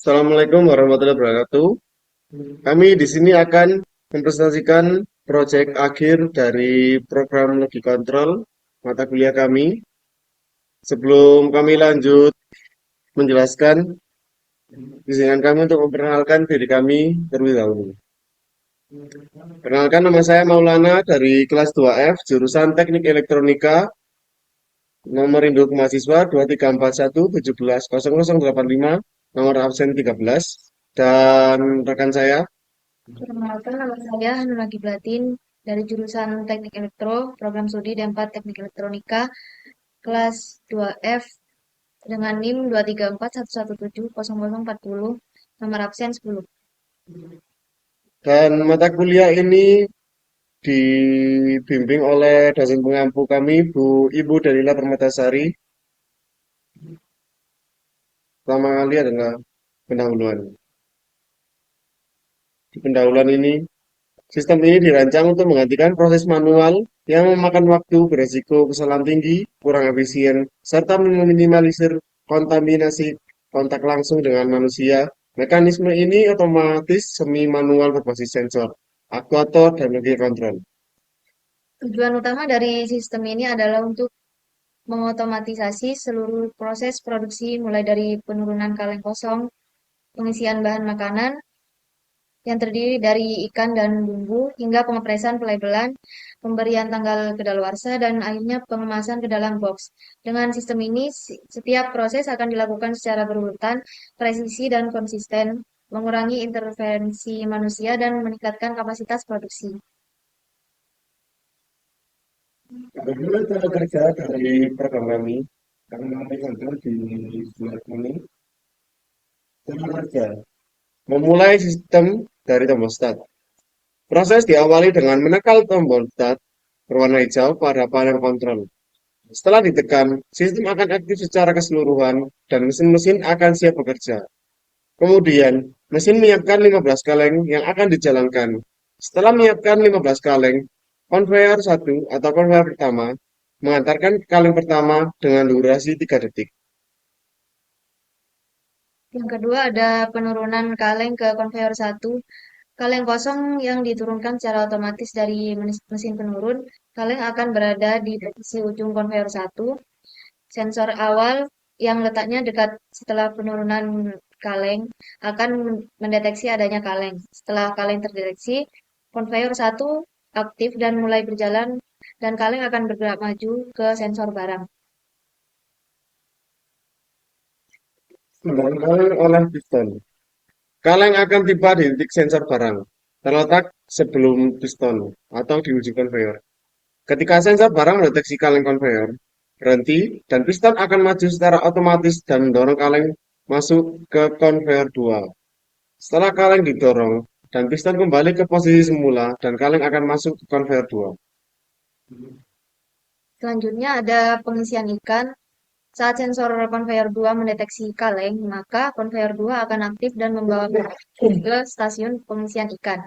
Assalamualaikum warahmatullahi wabarakatuh. Kami di sini akan mempresentasikan proyek akhir dari program Logik Kontrol mata kuliah kami. Sebelum kami lanjut menjelaskan, izinkan kami untuk memperkenalkan diri kami terlebih dahulu. Perkenalkan, nama saya Maulana dari kelas 2F, jurusan Teknik Elektronika, nomor induk mahasiswa 23417110085, nomor absen 13, dan rekan saya. Perkenalkan, nama saya Hanuna Kiblatin dari jurusan Teknik Elektro, Program Studi D4 Teknik Elektronika, kelas 2F dengan NIM 23411700040, nomor absen 10. Dan mata kuliah ini dibimbing oleh dosen pengampu kami, Ibu Dalila Permatasari. Pertama kali adalah pendahuluan. Di pendahuluan ini, sistem ini dirancang untuk menggantikan proses manual yang memakan waktu, beresiko kesalahan tinggi, kurang efisien, serta meminimalisir kontaminasi kontak langsung dengan manusia. Mekanisme ini otomatis semi manual berbasis sensor, aktuator, dan logik kontrol. Tujuan utama dari sistem ini adalah untuk mengotomatisasi seluruh proses produksi mulai dari penurunan kaleng kosong, pengisian bahan makanan, yang terdiri dari ikan dan bumbu, hingga pengepresan pelabelan, pemberian tanggal kedaluarsa, dan akhirnya pengemasan ke dalam box. Dengan sistem ini, setiap proses akan dilakukan secara berurutan, presisi, dan konsisten, mengurangi intervensi manusia dan meningkatkan kapasitas produksi. Bagaimana cara kerja dari program kami? Kami mengambil contoh di slide ini. Cara kerja. Memulai sistem dari tombol start. Proses diawali dengan menekan tombol start berwarna hijau pada panel kontrol. Setelah ditekan, sistem akan aktif secara keseluruhan dan mesin-mesin akan siap bekerja. Kemudian, mesin menyiapkan 15 kaleng yang akan dijalankan. Setelah menyiapkan 15 kaleng, konveyor 1 atau konveyor pertama mengantarkan kaleng pertama dengan durasi 3 detik. Yang kedua ada penurunan kaleng ke konveyor 1. Kaleng kosong yang diturunkan secara otomatis dari mesin penurun, kaleng akan berada di posisi ujung konveyor 1. Sensor awal yang letaknya dekat setelah penurunan kaleng akan mendeteksi adanya kaleng. Setelah kaleng terdeteksi, konveyor 1 aktif dan mulai berjalan dan kaleng akan bergerak maju ke sensor barang. Kaleng oleh piston. Kaleng akan tiba di titik sensor barang, terletak sebelum piston atau di ujung konveyor. Ketika sensor barang mendeteksi kaleng konveyor, berhenti, dan piston akan maju secara otomatis dan mendorong kaleng masuk ke konveyor 2. Setelah kaleng didorong, dan piston kembali ke posisi semula, dan kaleng akan masuk ke konveyor 2. Selanjutnya ada pengisian ikan. Saat sensor konveyor 2 mendeteksi kaleng, maka konveyor 2 akan aktif dan membawa ke stasiun pengisian ikan.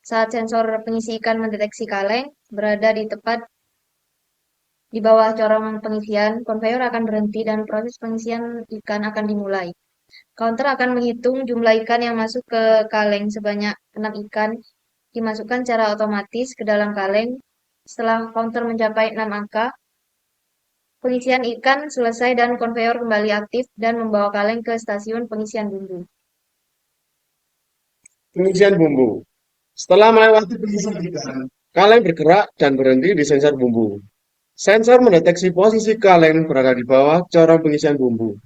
Saat sensor pengisi ikan mendeteksi kaleng berada di tepat di bawah corong pengisian, konveyor akan berhenti dan proses pengisian ikan akan dimulai. Counter akan menghitung jumlah ikan yang masuk ke kaleng sebanyak 6 ikan dimasukkan secara otomatis ke dalam kaleng. Setelah counter mencapai 6 angka, pengisian ikan selesai dan konveyor kembali aktif dan membawa kaleng ke stasiun pengisian bumbu. Pengisian bumbu. Setelah melewati pengisian ikan, kaleng bergerak dan berhenti di sensor bumbu. Sensor mendeteksi posisi kaleng berada di bawah corong pengisian bumbu.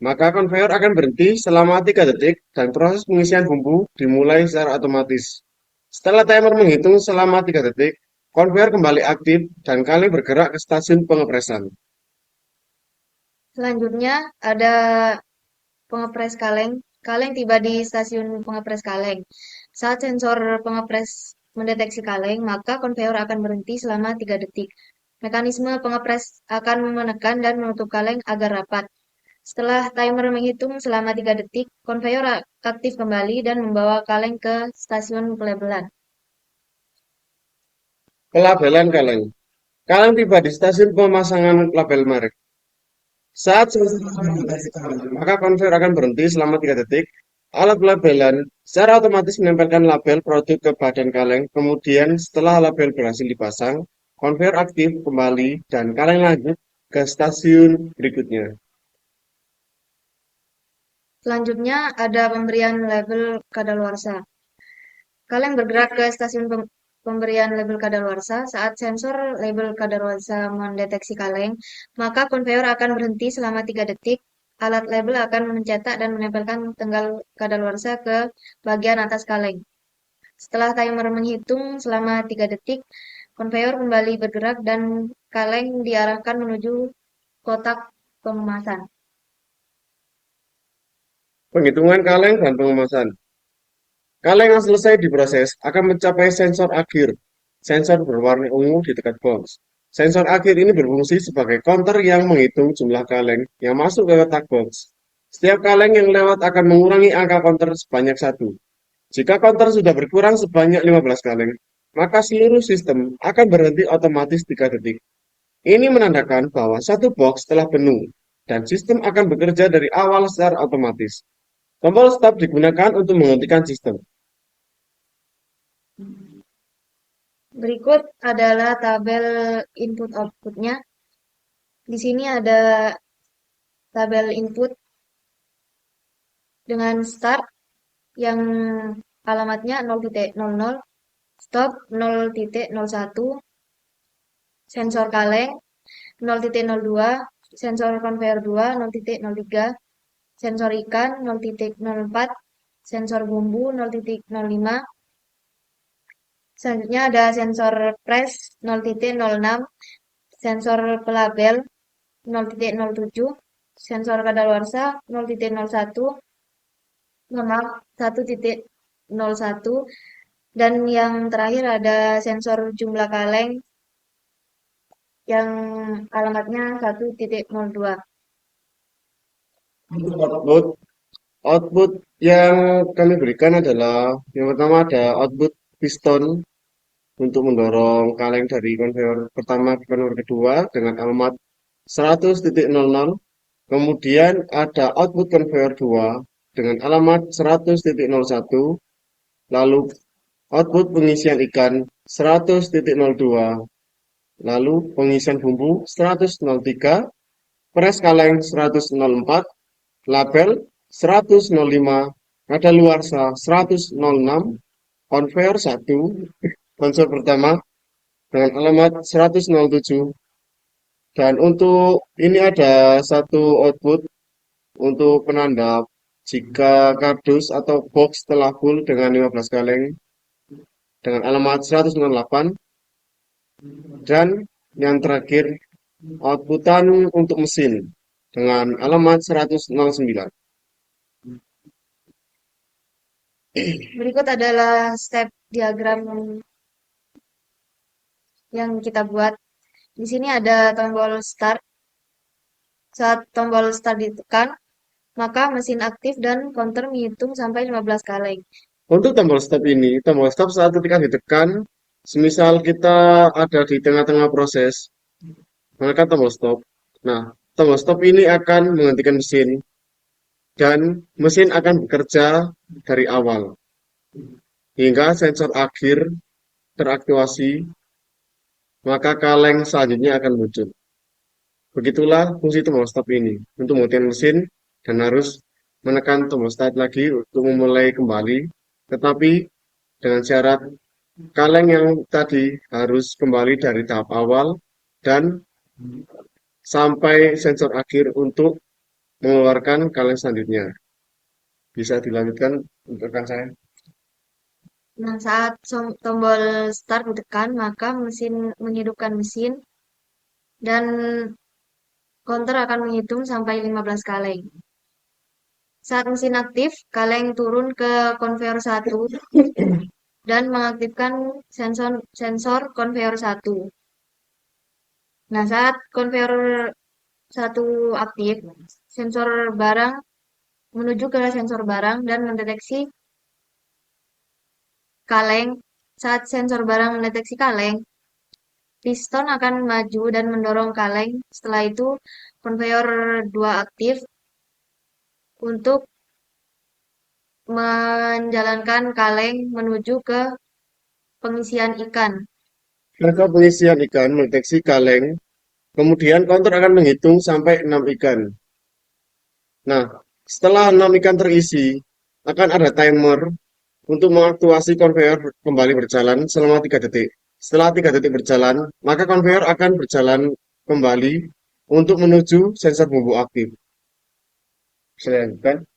Maka konveyor akan berhenti selama 3 detik dan proses pengisian bumbu dimulai secara otomatis. Setelah timer menghitung selama 3 detik, konveyor kembali aktif dan kaleng bergerak ke stasiun pengepresan. Selanjutnya ada pengepres kaleng. Kaleng tiba di stasiun pengepres kaleng. Saat sensor pengepres mendeteksi kaleng, maka konveyor akan berhenti selama 3 detik. Mekanisme pengepres akan menekan dan menutup kaleng agar rapat. Setelah timer menghitung selama 3 detik, konveyor aktif kembali dan membawa kaleng ke stasiun pelabelan. Pelabelan kaleng. Kaleng tiba di stasiun pemasangan label merek. Saat selesai maka konveyor akan berhenti selama 3 detik Alat pelabelan secara otomatis menempelkan label produk ke badan kaleng, kemudian setelah label berhasil dipasang, konveyor aktif kembali dan kaleng lanjut ke stasiun berikutnya. Selanjutnya ada pemberian label kadaluarsa. Kaleng bergerak ke stasiun pemberian label kadaluarsa. Saat sensor label kadaluarsa mendeteksi kaleng, maka konveyor akan berhenti selama 3 detik. Alat label akan mencetak dan menempelkan tanggal kadaluarsa ke bagian atas kaleng. Setelah timer menghitung selama 3 detik, konveyor kembali bergerak dan kaleng diarahkan menuju kotak pengemasan. Penghitungan kaleng dan pengemasan. Kaleng yang selesai diproses akan mencapai sensor akhir. Sensor berwarna ungu di dekat box. Sensor akhir ini berfungsi sebagai counter yang menghitung jumlah kaleng yang masuk ke kotak box. Setiap kaleng yang lewat akan mengurangi angka counter sebanyak 1. Jika counter sudah berkurang sebanyak 15 kaleng, maka seluruh sistem akan berhenti otomatis 3 detik. Ini menandakan bahwa satu box telah penuh dan sistem akan bekerja dari awal secara otomatis. Tombol stop digunakan untuk menghentikan sistem. Berikut adalah tabel input-outputnya. Di sini ada tabel input dengan start yang alamatnya 0.00, stop 0.01, sensor kaleng 0.02, sensor konveyor 2 0.03, sensor ikan 0.04, sensor bumbu 0.05. Selanjutnya ada sensor press 0.06, sensor pelabel 0.07, sensor kadaluarsa 0.01, maaf 1.01, dan yang terakhir ada sensor jumlah kaleng yang alamatnya 1.02. Untuk output yang kami berikan adalah yang pertama ada output piston untuk mendorong kaleng dari konveyor pertama ke konveyor kedua dengan alamat 100.00. Kemudian ada output konveyor 2 dengan alamat 100.01. Lalu output pengisian ikan 100.02. Lalu pengisian bumbu 100.03. Pres kaleng 100.04. Label 100.05, kadaluarsa 100.06, konveyor 1, konsol pertama dengan alamat 100.07, dan untuk ini ada satu output untuk penanda jika kardus atau box telah full dengan 15 kaleng dengan alamat 108, dan yang terakhir outputan untuk mesin dengan alamat 109. Berikut adalah step diagram yang kita buat. Di sini ada tombol start. Saat tombol start ditekan, maka mesin aktif dan counter menghitung sampai 15 kaleng. Untuk tombol stop saat ketika ditekan, semisal kita ada di tengah-tengah proses, maka tombol stop. Nah, tombol stop ini akan menghentikan mesin dan mesin akan bekerja dari awal hingga sensor akhir teraktivasi, maka kaleng selanjutnya akan muncul. Begitulah fungsi tombol stop ini untuk mematikan mesin dan harus menekan tombol start lagi untuk memulai kembali, tetapi dengan syarat kaleng yang tadi harus kembali dari tahap awal dan sampai sensor akhir untuk mengeluarkan kaleng selanjutnya. Bisa dilanjutkan untuk rekan saya. Nah, saat tombol start ditekan, maka mesin menghidupkan mesin dan counter akan menghitung sampai 15 kaleng. Saat mesin aktif, kaleng turun ke konveyor 1 dan mengaktifkan sensor konveyor 1. Nah, saat konveyor 1 aktif, sensor barang menuju ke sensor barang dan mendeteksi kaleng. Saat sensor barang mendeteksi kaleng, piston akan maju dan mendorong kaleng. Setelah itu, konveyor 2 aktif untuk menjalankan kaleng menuju ke pengisian ikan. Maka pengisian ikan mendeteksi kaleng, kemudian counter akan menghitung sampai 6 ikan. Nah, setelah 6 ikan terisi, akan ada timer untuk mengaktifasi konveyor kembali berjalan selama 3 detik. Setelah 3 detik berjalan, maka konveyor akan berjalan kembali untuk menuju sensor bumbu aktif. Saya lanjutkan.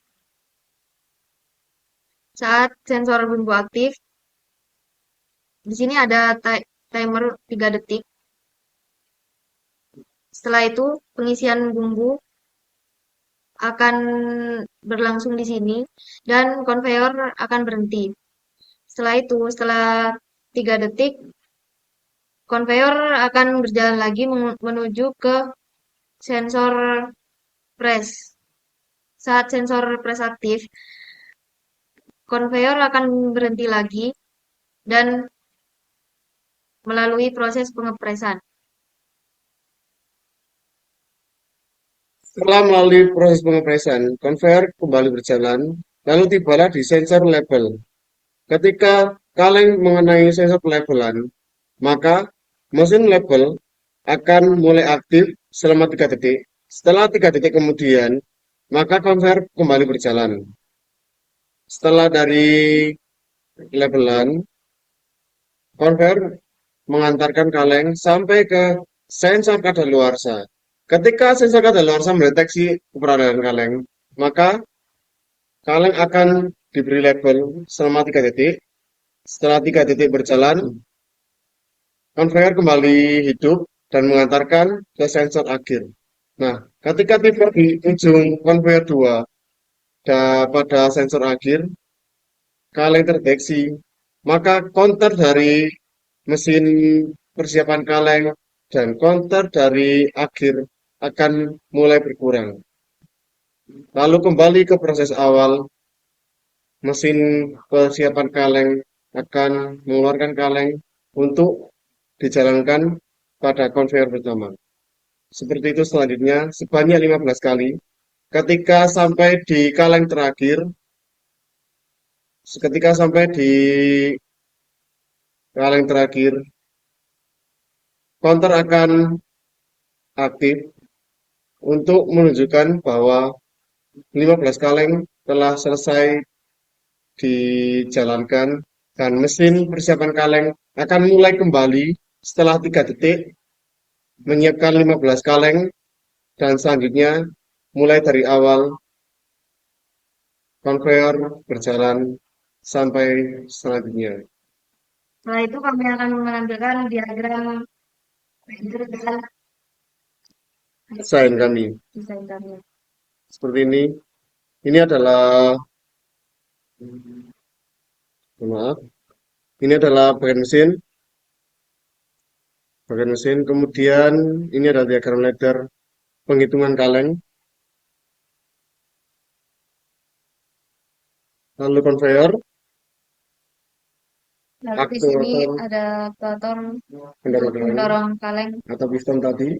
Saat sensor bumbu aktif, di sini ada timer 3 detik. Setelah itu, pengisian bumbu akan berlangsung di sini dan konveyor akan berhenti. Setelah itu, setelah 3 detik, konveyor akan berjalan lagi menuju ke sensor press. Saat sensor press aktif, konveyor akan berhenti lagi dan melalui proses pengepresan. Setelah melalui proses pengepresan, konveyor kembali berjalan, lalu tibalah di sensor label. Ketika kaleng mengenai sensor labelan, maka mesin label akan mulai aktif selama 3 detik. Setelah 3 detik kemudian, maka konveyor kembali berjalan. Setelah dari labelan, konveyor mengantarkan kaleng sampai ke sensor kadaluarsa. Ketika sensor kadaluarsa mendeteksi keberadaan kaleng, maka kaleng akan diberi label selama 3 detik. Setelah 3 detik berjalan, konveyor kembali hidup dan mengantarkan ke sensor akhir. Nah, ketika tiba di ujung konveyor 2 pada sensor akhir, kaleng terdeteksi, maka counter dari mesin persiapan kaleng dan counter dari akhir akan mulai berkurang. Lalu kembali ke proses awal, mesin persiapan kaleng akan mengeluarkan kaleng untuk dijalankan pada konveyor pertama. Seperti itu selanjutnya sebanyak 15 kali. Ketika sampai di kaleng terakhir, ketika sampai di kaleng terakhir, counter akan aktif untuk menunjukkan bahwa 15 kaleng telah selesai dijalankan dan mesin persiapan kaleng akan mulai kembali setelah 3 detik menyiapkan 15 kaleng dan selanjutnya mulai dari awal konveyor berjalan sampai selanjutnya. Setelah itu kami akan menampilkan diagram render dan Desain kami desain kami. seperti ini. Ini adalah, maaf, ini adalah bagian mesin. Kemudian ini adalah diagram ladder penghitungan kaleng. Lalu konveyor, Lalu di sini aktuator, ada platon untuk pendorong mendorong kaleng. atau piston tadi.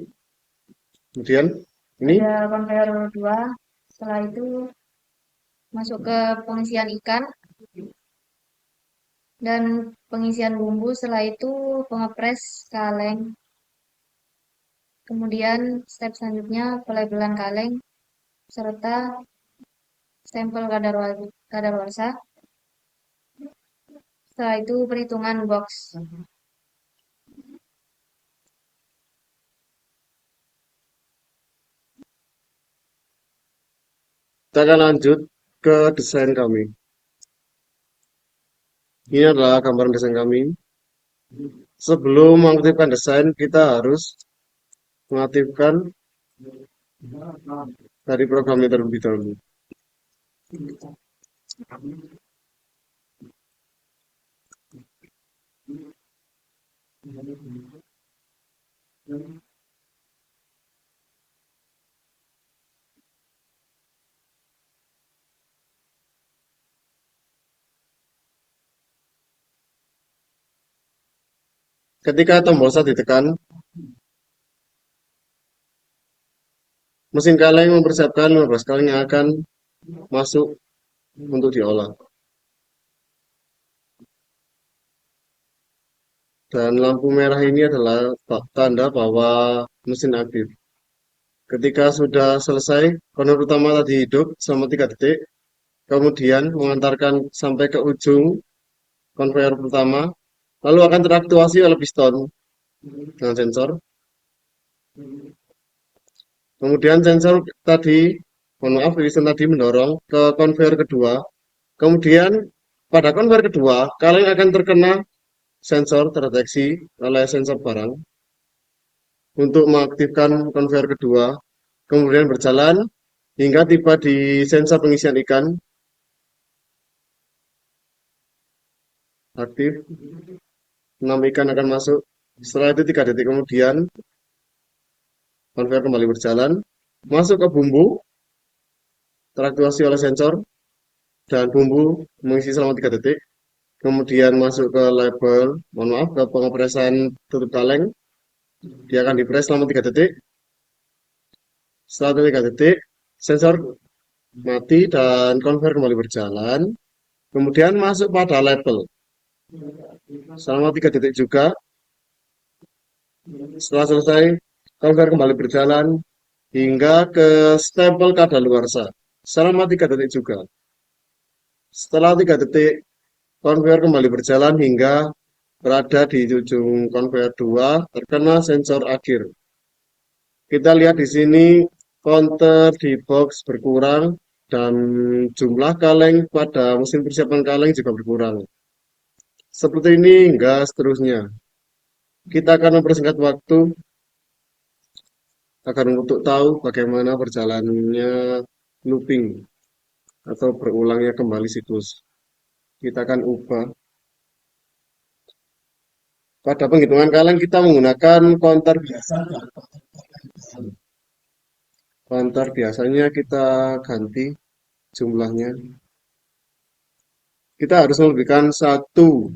Kemudian ini Ada konveyor 2. Setelah itu masuk ke pengisian ikan dan pengisian bumbu. Setelah itu pengepres kaleng. Kemudian step selanjutnya pelabelan kaleng serta stempel kadaluarsa. Setelah itu perhitungan box. kita akan lanjut ke desain kami. Ini adalah gambaran desain kami. Sebelum mengaktifkan desain, kita harus mengaktifkan dari programnya terlebih dahulu. Ketika tombol start ditekan, mesin kaleng mempersiapkan 15 kaleng yang akan masuk untuk diolah. Dan lampu merah ini adalah tanda bahwa mesin aktif. Ketika sudah selesai, konver pertama tadi hidup selama 3 detik, kemudian mengantarkan sampai ke ujung konveyor pertama, lalu akan teraktuasi oleh piston dengan sensor. Kemudian sensor tadi, mohon maaf, piston tadi mendorong ke konveyor kedua. Kemudian pada konveyor kedua, kalian akan terkena sensor terdeteksi oleh sensor barang untuk mengaktifkan konveyor kedua, kemudian berjalan hingga tiba di sensor pengisian ikan aktif. 6 ikan akan masuk. Setelah itu 3 detik kemudian konveyor kembali berjalan, masuk ke bumbu, teraktuasi oleh sensor, dan bumbu mengisi selama 3 detik. Kemudian masuk ke label, mohon maaf, ke pengepresan tutup kaleng. Dia akan dipres selama 3 detik. Setelah 3 detik, sensor mati dan konveyor kembali berjalan. Kemudian masuk pada label. Selama 3 detik juga. Setelah selesai, konveyor kembali berjalan hingga ke stempel kadaluarsa. Selama 3 detik juga. Setelah 3 detik, konveyor kembali berjalan hingga berada di ujung konveyor 2, terkena sensor akhir. Kita lihat di sini counter di box berkurang dan jumlah kaleng pada mesin persiapan kaleng juga berkurang. Seperti ini hingga seterusnya. Kita akan mempersingkat waktu agar untuk tahu bagaimana berjalannya looping atau berulangnya kembali siklus. Kita akan ubah. Pada penghitungan kaleng kita menggunakan counter biasa. Counter biasanya kita ganti jumlahnya. Kita harus memberikan satu.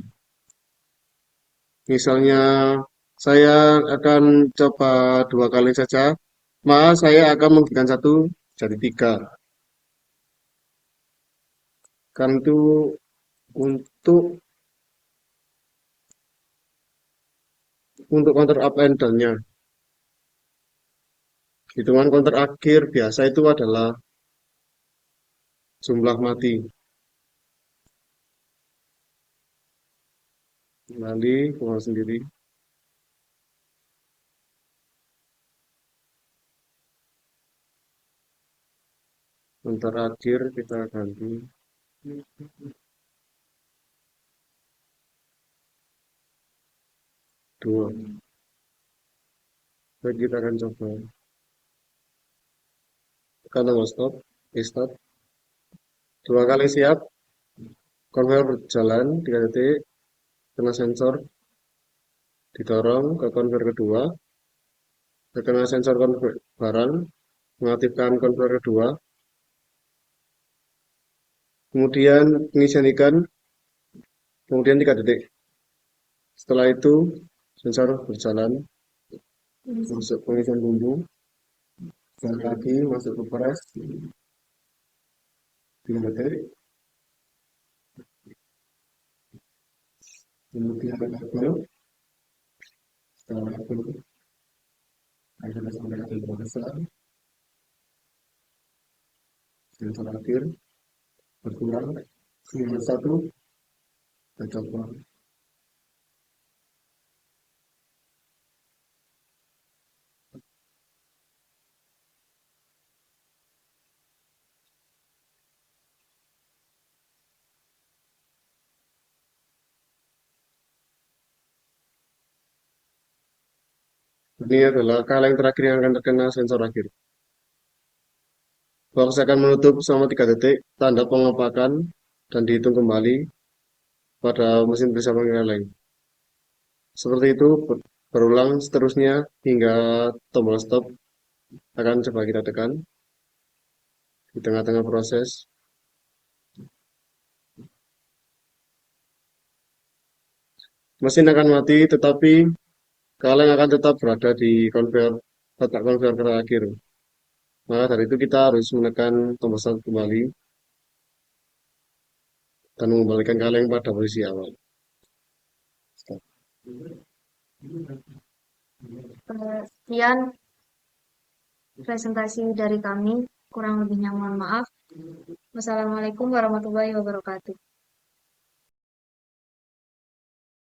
Misalnya saya akan coba 2 kali saja, maka saya akan memberikan satu jadi 3. Kan itu untuk counter up and down-nya. Hitungan counter akhir biasa itu adalah jumlah mati. Kembali keluar sendiri. Counter akhir kita ganti 2. Baik, kita akan coba. Tekan tombol stop, restart. 2 kali siap, konveyor berjalan 3 detik, kena sensor, didorong ke konveyor kedua, terkena sensor konveyor barang, mengaktifkan konveyor kedua, kemudian pengisian ikan, kemudian 3 detik. Setelah itu sensor berjalan, masuk pengisian bumbu, jalan lagi masuk ke press, 3 detik, kemudian label, setelah label ada sampai label besar, sensor akhir berkurang, 1, kita coba. Ini adalah kaleng terakhir yang akan terkena sensor akhir. Box akan menutup selama 3 detik, tanda pengompakan, dan dihitung kembali pada mesin persiapan kaleng. Seperti itu berulang seterusnya hingga tombol stop akan coba kita tekan di tengah-tengah proses. Mesin akan mati, tetapi kaleng akan tetap berada di konveyor, letak konveyor terakhir. Maka dari itu kita harus menekan tombol start kembali. dan mengembalikan kaleng pada posisi awal. Sekian presentasi dari kami. Kurang lebihnya mohon maaf. Wassalamualaikum warahmatullahi wabarakatuh.